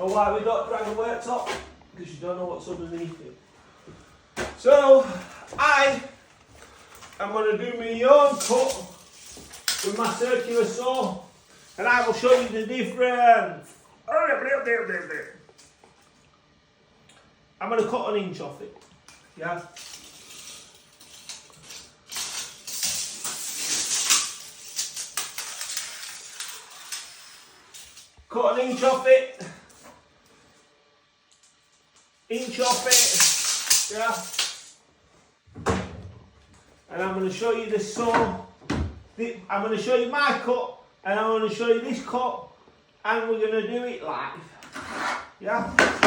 Or why we don't drag a worktop? Because you don't know what's underneath it. So, I am going to do my own cut with my circular saw, and I will show you the difference. I'm going to cut an inch off it. Yeah. Cut an inch off it. Inch off it. Yeah. And I'm going to show you the saw. I'm going to show you my cut, and I'm going to show you this cut, and we're going to do it live. Yeah.